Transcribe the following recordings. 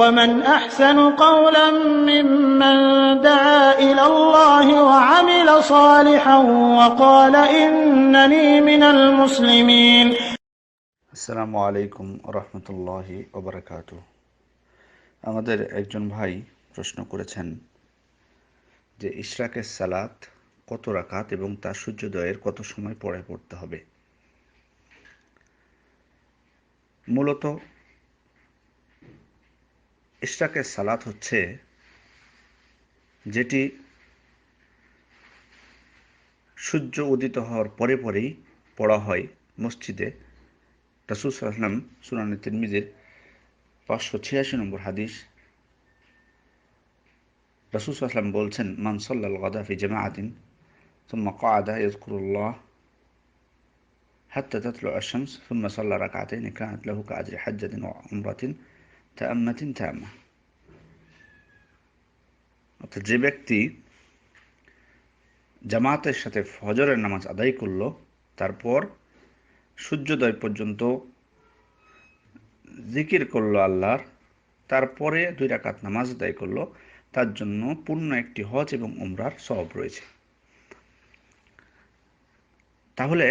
ومن أحسن قولا ممن دعا إلى الله وعمل صالحا وقال إنني من المسلمين. আসসালামু আলাইকুম রহমতুল্লাহি ওবারাকাতুহ। আমাদের একজন ভাই প্রশ্ন করেছেন যে ইশরাকের সালাত কত রাকাত এবং তার সূর্যোদয়ের কত সময় পরে পড়তে হবে। মূলত ইশরাকের সালাত হচ্ছে যেটি সূর্য উদিত হওয়ার পরে পরেই পড়া হয় মসজিদে। রাসূল সাল্লাল্লাহু আলাইহি ওয়াসাল্লাম সুনানে তিরমিজির 586 নম্বর হাদিস, রাসূল সাল্লাল্লাহু আলাইহি ওয়াসাল্লাম বলছেন, মান সাল্লাল গাদা ফি জামাআতিন সুম্মা ক্বাআদা ইয়াযকুরুল্লাহ হাত্তা তাতলুআ আশ-শামস সুম্মা সাল্লা রাকআতাইন কানাত লাহু কাআজরি হাজ্জাতিন ওয়া উমরাতিন তাআম্মাতিন তাআম্মা। অর্থাৎ যে ব্যক্তি জামাতের সাথে ফজরের নামাজ আদায় করল, তারপর সূর্যোদয় পর্যন্ত জিকির করলো আল্লাহর, তারপরে 2 রাকাত নামাজ আদায় করলো, তার জন্য পূর্ণ একটি হজ এবং উমরার সওয়াব রয়েছে। তাহলে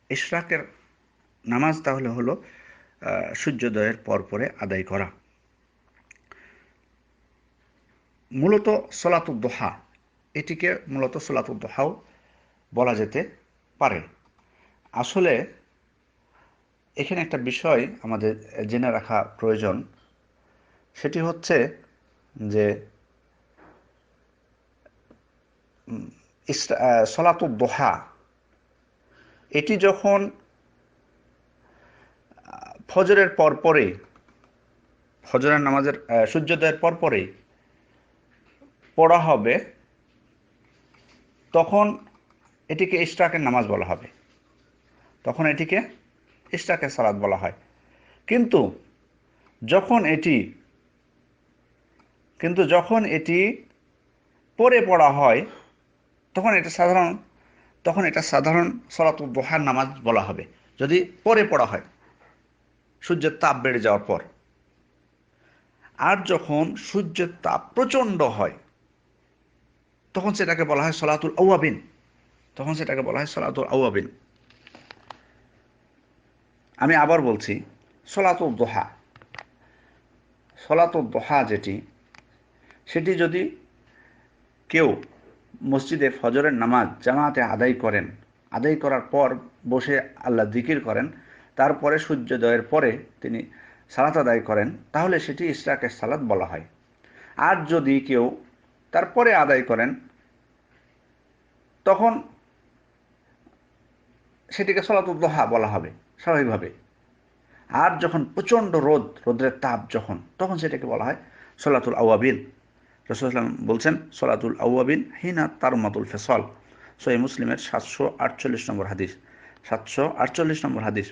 ইশরাকের নামাজ তাহলে হলো সূর্যোদয়ের পরে আদায় করা। মূলত সলাতুদ দুহা, এটিকে মূলত সলাতুদ দুহাও বলা যেতে পারে। আসলে এখানে একটা বিষয় আমাদের জেনে রাখা প্রয়োজন, সেটি হচ্ছে যে সলাতুদ দুহা এটি যখন ফজরের পরপরেই, ফজরের নামাজের সূর্যোদয়ের পরপরেই পড়া হবে, তখন এটিকে ইশরাকের নামাজ বলা হবে, তখন এটিকে ইশরাকের সালাত বলা হয়। কিন্তু যখন এটি পরে পড়া হয়, তখন এটা সাধারণ সলাতুদ দুহার নামাজ বলা হবে, যদি পরে পড়া হয় সূর্যের তাপ বেড়ে যাওয়ার পর। আর যখন সূর্যের তাপ প্রচণ্ড হয়, তখন সেটাকে বলা হয় সলাতুল আওয়াবিন। আমি আবার বলছি, সলাতুদ দুহা যেটি, সেটি যদি কেউ মসজিদে ফজরের নামাজ জামাতে আদায় করার পর বসে আল্লাহ জিকির করেন, তারপরে সূর্যোদয়ের পরে তিনি সালাত আদায় করেন, তাহলে সেটি ইশরাকের সালাত বলা হয়। আর যদি কেউ তারপরে আদায় করেন, তখন সেটিকে সলাতুদ দুহা বলা হবে স্বাভাবিকভাবে। আর যখন প্রচণ্ড রোদ্রের তাপ তখন সেটাকে বলা হয় সলাতুল আওয়াবিন। রাসূল সাল্লাল্লাহু আলাইহি ওয়াসাল্লাম বলছেন, সলাতুল আওয়াবিন হিনা তারমাতুল ফিসাল, সহিহ মুসলিমের 748 নম্বর হাদিস। 748 নম্বর হাদিস।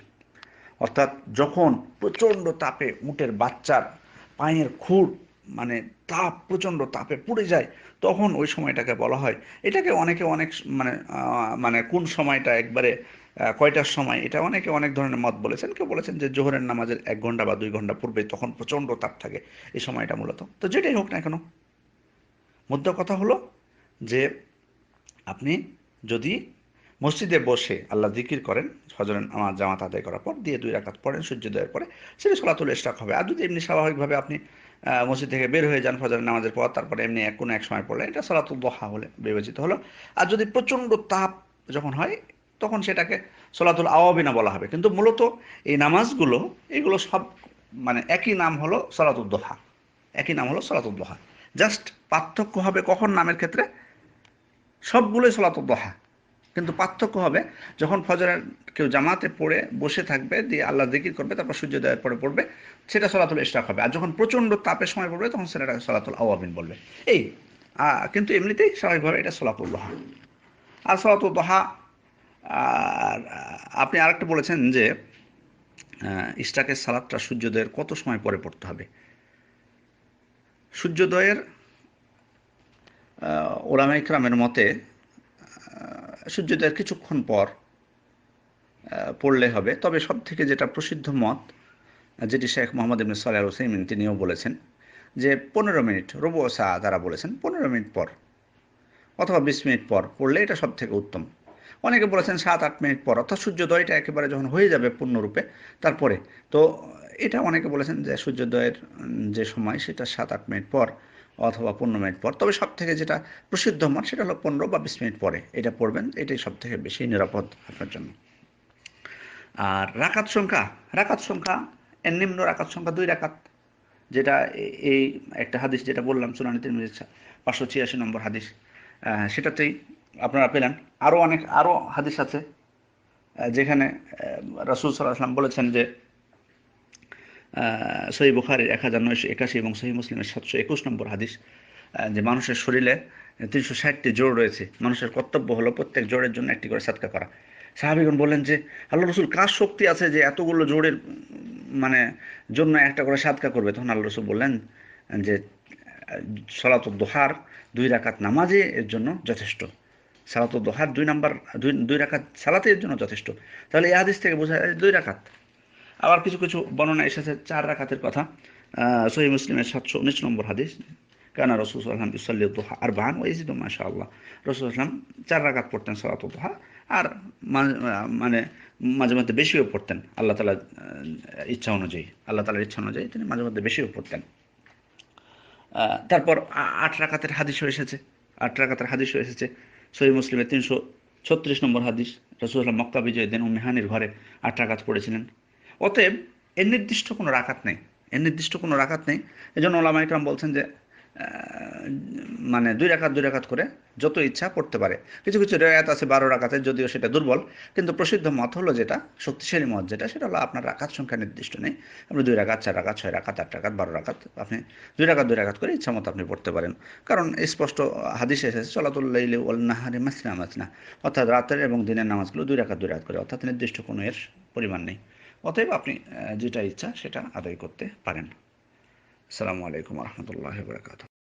অর্থাৎ যখন প্রচণ্ড তাপে উটের বাচ্চার পায়ের খুর প্রচণ্ড তাপে পুড়ে যায়, তখন ওই সময়টাকে বলা হয়। এটাকে অনেকে অনেক কোন সময়টা একবারে কয়টার সময়, এটা অনেকে অনেক ধরনের মত বলেছেন। কেউ বলেছেন যে জোহরের নামাজের 1 ঘন্টা বা 2 ঘন্টা পূর্বে, তখন প্রচণ্ড তাপ থাকে এই সময়টা মূলত। তো যেটাই হোক না কেন, মুদ্রা কথা হলো যে আপনি যদি মসজিদে বসে আল্লাহ জিকির করেন ফজরের নামাজ জামাত আদায় করার পর, দিয়ে 2 রাকাত পড়েন সূর্যোদয়ের পরে, সেটা সলাতুল ইশরাক হবে। আর যদি এমনি স্বাভাবিকভাবে আপনি মসজিদ থেকে বের হয়ে যান ফজরের নামাজের পর, তারপরে এমনি কোনো এক সময় পড়লেন, এটা সলাতুল দুহা বলে বিবেচিত হলো। আর যদি প্রচণ্ড তাপ যখন হয়, তখন সেটাকে সলাতুল আওয়াবিনা বলা হবে। কিন্তু মূলত এই নামাজগুলো, এগুলো সব একই নাম হলো সলাতুল দুহা, জাস্ট পার্থক্য হবে কখন নামের ক্ষেত্রে। সবগুলোই সলাতুদ দুহা, কিন্তু পার্থক্য হবে যখন ফজরের কেউ জামাতে পড়ে বসে থাকবে, দিয়ে আল্লাহ জিকির করবে, তারপর সূর্যোদয়ের পরে পড়বে, সেটা সলাতুল ইশরাক হবে। আর যখন প্রচণ্ড তাপের সময় পড়বে, তখন সেটা সলাতুল আওয়াবিন বলবে। কিন্তু এমনিতেই স্বাভাবিকভাবে এটা সলাতুল দুহা। আর সলাতুল দুহা, আপনি আরেকটা বলেছেন যে ইশরাকের সালাতটা সূর্যোদয়ের কত সময় পরে পড়তে হবে। সূর্যোদয়ের উলামায়ে কেরামের মতে সূর্যোদয়ের কিছুক্ষণ পর পড়লে হবে। তবে সব থেকে যেটা প্রসিদ্ধ মত, যেটি শেখ মোহাম্মদ ইবনে সালেহ আল উসাইমিন তিনিও বলেছেন, যে 15 মিনিট রুবু সা তারা বলেছেন 15 মিনিট পর অথবা 20 মিনিট পর পড়লে এটা সব থেকে উত্তম। অনেকে বলেছেন 7-8 মিনিট পর, অর্থাৎ সূর্যোদয়টা একেবারে যখন হয়ে যাবে পূর্ণরূপে তারপরে। তো এটা অনেকে বলেছেন যে সূর্যোদয়ের যে সময় সেটা 7-8 মিনিট পর অথবা 15 মিনিট পর। তবে সব থেকে যেটা প্রসিদ্ধ মত সেটা হলো 15 বা 20 মিনিট পরে এটা পড়বেন, এটাই সব থেকে বেশি নিরাপদ আপনার জন্য। আর রাকাত সংখ্যা এর নিম্ন রাকাত সংখ্যা 2 রাকাত, যেটা এই একটা হাদিস যেটা বললাম সুনান তিরমিজি 586 নম্বর হাদিস, সেটাতেই আপনারা পেলেন। আরও হাদিস আছে যেখানে রাসূল সাল্লাল্লাহু আলাইহি ওয়াসাল্লাম বলেছেন যে সহিহ বুখারীর 1981 এবং সহিহ মুসলিমের 721 নম্বর হাদিস, যে মানুষের শরীরে 360টি জোড় রয়েছে, মানুষের কর্তব্য হলো প্রত্যেক জোড়ের জন্য একটি করে সাদকা করা। সাহাবীগণ বললেন যে আল্লাহ রসুল কার শক্তি আছে যে এতগুলো জোড়ের মানে জন্য একটা করে সাদকা করবে? তখন আল্লাহ রসুল বললেন যে সালাতুদ দুহার 2 রাকাত নামাজে এর জন্য যথেষ্ট। সালাতুদ দুহার 2 রাকাত সালাতে এর জন্য যথেষ্ট। তাহলে এই হাদিস থেকে বোঝা যায় 2 রাকাত। আবার কিছু কিছু বর্ণনা এসেছে 4 রাকাতের কথা। সহিহ মুসলিমের 719 নম্বর হাদিস, কানা রাসূল সাল্লাল্লাহু আলাইহি ওয়াসাল্লাম ইউসাল্লি দুহা আরবাআন ওয়া ইয়াজিদু মাশাআল্লাহ। রাসূল সাল্লাল্লাহু আলাইহি ওয়াসাল্লাম 4 রাকাত পড়তেন সালাতুদ দুহা, আর মানে মাঝে মধ্যে বেশিও পড়তেন আল্লাহ তাআলার ইচ্ছা অনুযায়ী। আল্লাহ তাআলার ইচ্ছা অনুযায়ী তিনি মাঝে মধ্যে বেশিও পড়তেন। তারপর 8 রাকাতের হাদিসও এসেছে। 8 রাকাতের হাদিসও এসেছে সহিহ মুসলিমের 336 নম্বর হাদিস। রাসূল সাল্লাল্লাহু আলাইহি ওয়াসাল্লাম মক্কা বিজয়ের দিন উম্মে হানির ঘরে 8 রাকাত পড়েছিলেন। অতএব এর নির্দিষ্ট কোনো রাকাত নেই, এজন্য ওলামা ইকরাম বলছেন যে মানে 2 রাকাত করে যত ইচ্ছা পড়তে পারে। কিছু কিছু রিওয়ায়াত আছে 12 রাকাতের, যদিও সেটা দুর্বল, কিন্তু প্রসিদ্ধ মত হলো যেটা শক্তিশালী মত যেটা, সেটা হলো আপনার রাকাত সংখ্যা নির্দিষ্ট নেই। আপনি 2 রাকাত, 4 রাকাত, 6 রাকাত, 8 রাকাত, 12 রাকাত, আপনি 2 রাকাত করে ইচ্ছা মতো আপনি পড়তে পারেন। কারণ স্পষ্ট হাদিসে এসেছে সলাতুল লাইলি ওয়াল নাহারি মাসনা মাসনা, অর্থাৎ রাতের এবং দিনের নামাজগুলো 2 রাকাত করে, অর্থাৎ নির্দিষ্ট কোনো এর পরিমাণ নেই। অতএব আপনি যেটা ইচ্ছা সেটা আদায় করতে পারেন। আসসালামু আলাইকুম ওয়া রাহমাতুল্লাহি ওয়া বারাকাতুহু।